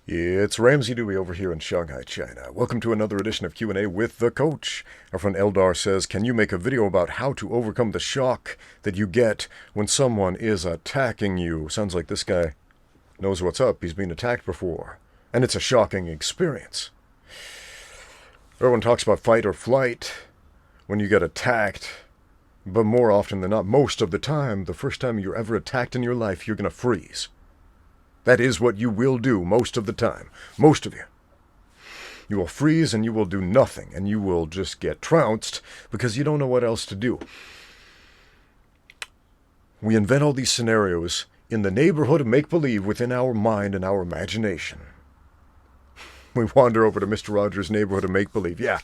It's Ramsey Dewey over here in Shanghai, China. Welcome to another edition of Q&A with the coach. Our friend Eldar says, can you make a video about how to overcome the shock that you get when someone is attacking you? Sounds like this guy knows what's up. He's been attacked before. And it's a shocking experience. Everyone talks about fight or flight when you get attacked. But more often than not, most of the time, the first time you're ever attacked in your life, you're going to freeze. That is what you will do most of the time. Most of you. You will freeze and you will do nothing. And you will just get trounced because you don't know what else to do. We invent all these scenarios in the neighborhood of make-believe within our mind and our imagination. We wander over to Mr. Rogers' neighborhood of make-believe. Yeah.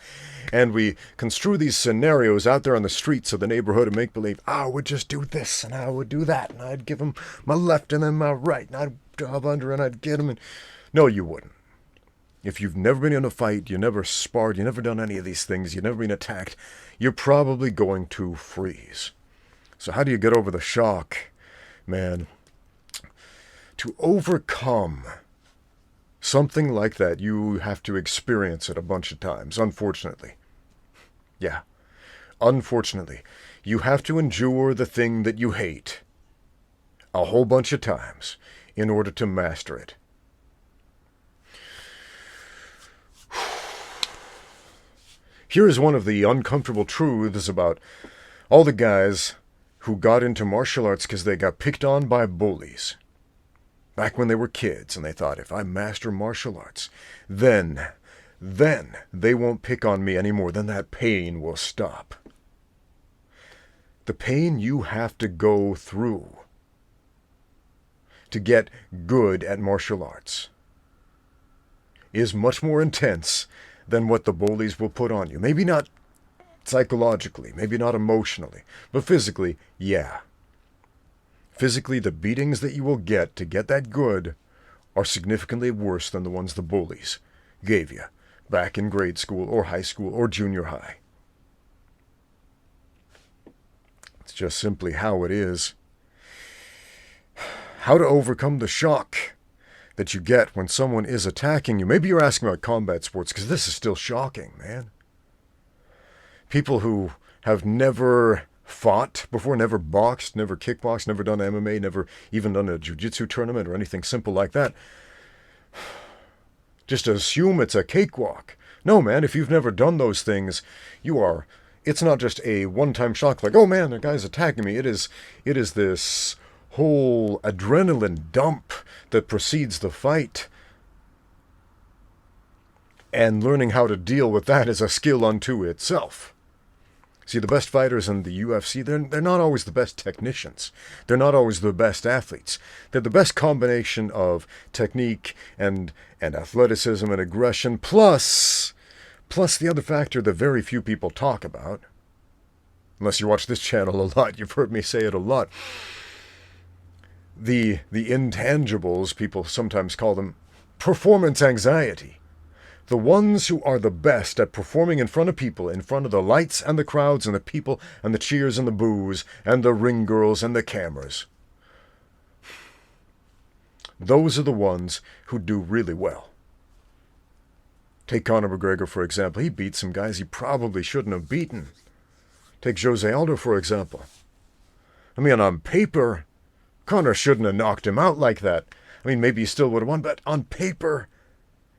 And we construe these scenarios out there on the streets of the neighborhood of make-believe. I would just do this and I would do that. And I'd give him my left and then my right. And I'd job under and I'd get him. And no, you wouldn't. If you've never been in a fight, you never sparred, you never done any of these things, you've never been attacked, you're probably going to freeze. So how do you get over the shock, man? To overcome something like that, you have to experience it a bunch of times, unfortunately. Yeah, unfortunately. You have to endure the thing that you hate a whole bunch of times in order to master it. Here is one of the uncomfortable truths about all the guys who got into martial arts because they got picked on by bullies back when they were kids, and they thought, if I master martial arts, then they won't pick on me anymore, then that pain will stop. The pain you have to go through to get good at martial arts is much more intense than what the bullies will put on you. Maybe not psychologically, maybe not emotionally, but physically, yeah. Physically, the beatings that you will get to get that good are significantly worse than the ones the bullies gave you back in grade school or high school or junior high. It's just simply how it is. How to overcome the shock that you get when someone is attacking you. Maybe you're asking about combat sports, because this is still shocking, man. People who have never fought before, never boxed, never kickboxed, never done MMA, never even done a jiu-jitsu tournament or anything simple like that, just assume it's a cakewalk. No, man, if you've never done those things, it's not just a one-time shock like, oh man, the guy's attacking me. It is this whole adrenaline dump that precedes the fight. And learning how to deal with that is a skill unto itself. See, the best fighters in the UFC, they're not always the best technicians. They're not always the best athletes. They're the best combination of technique and athleticism and aggression, plus the other factor that very few people talk about. Unless you watch this channel a lot, you've heard me say it a lot. The intangibles, people sometimes call them performance anxiety. The ones who are the best at performing in front of people, in front of the lights and the crowds and the people and the cheers and the boos and the ring girls and the cameras. Those are the ones who do really well. Take Conor McGregor, for example. He beat some guys he probably shouldn't have beaten. Take Jose Aldo, for example. I mean, on paper, Conor shouldn't have knocked him out like that. I mean, maybe he still would have won, but on paper,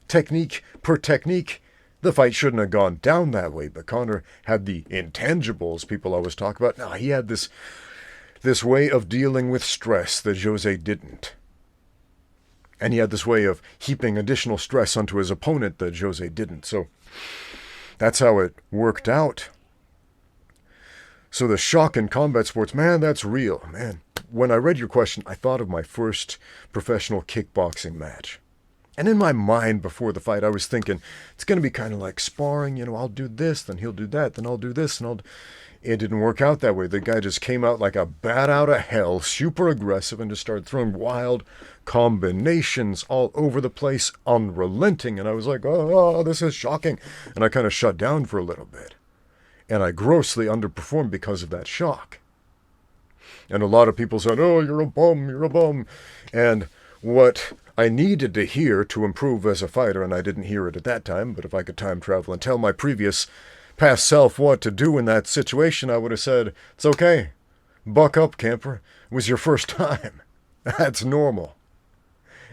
technique per technique, the fight shouldn't have gone down that way. But Conor had the intangibles people always talk about. Now, he had this way of dealing with stress that Jose didn't. And he had this way of heaping additional stress onto his opponent that Jose didn't. So that's how it worked out. So the shock in combat sports, man, that's real, man. When I read your question, I thought of my first professional kickboxing match. And in my mind before the fight, I was thinking, it's going to be kind of like sparring. I'll do this, then he'll do that, then I'll do this, and It didn't work out that way. The guy just came out like a bat out of hell, super aggressive, and just started throwing wild combinations all over the place, unrelenting. And I was like, oh, this is shocking. And I kind of shut down for a little bit. And I grossly underperformed because of that shock. And a lot of people said, oh, you're a bum. And what I needed to hear to improve as a fighter, and I didn't hear it at that time, but if I could time travel and tell my past self what to do in that situation, I would have said, it's okay. Buck up, camper. It was your first time. That's normal.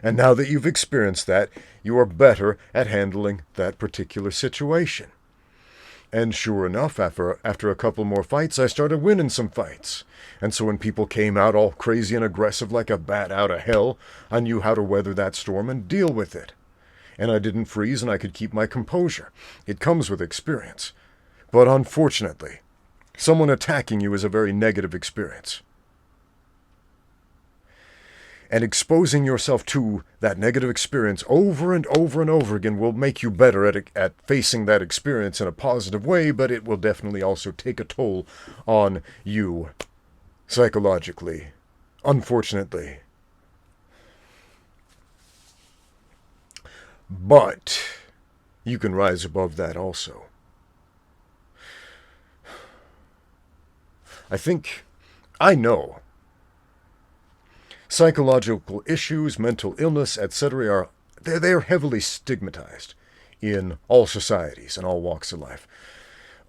And now that you've experienced that, you are better at handling that particular situation. And sure enough, after a couple more fights, I started winning some fights. And so when people came out all crazy and aggressive like a bat out of hell, I knew how to weather that storm and deal with it. And I didn't freeze, and I could keep my composure. It comes with experience. But unfortunately, someone attacking you is a very negative experience. And exposing yourself to that negative experience over and over and over again will make you better at facing that experience in a positive way, but it will definitely also take a toll on you psychologically, unfortunately. But you can rise above that also. I know psychological issues, mental illness, etc. they're heavily stigmatized in all societies and all walks of life.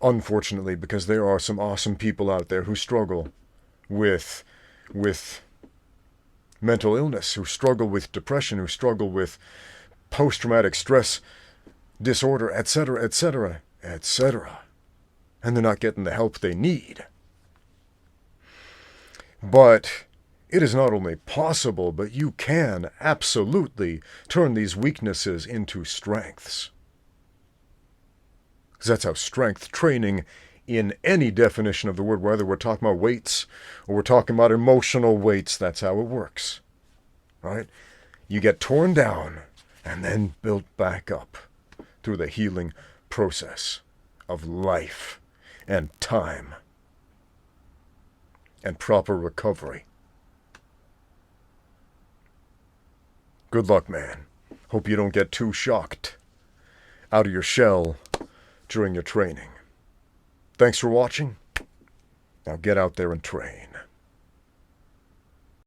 Unfortunately, because there are some awesome people out there who struggle with mental illness, who struggle with depression, who struggle with post-traumatic stress disorder, etc., etc., etc. And they're not getting the help they need. But it is not only possible, but you can absolutely turn these weaknesses into strengths. Because that's how strength training in any definition of the word, whether we're talking about weights or we're talking about emotional weights, that's how it works. Right? You get torn down and then built back up through the healing process of life and time and proper recovery. Good luck, man. Hope you don't get too shocked out of your shell during your training. Thanks for watching. Now get out there and train.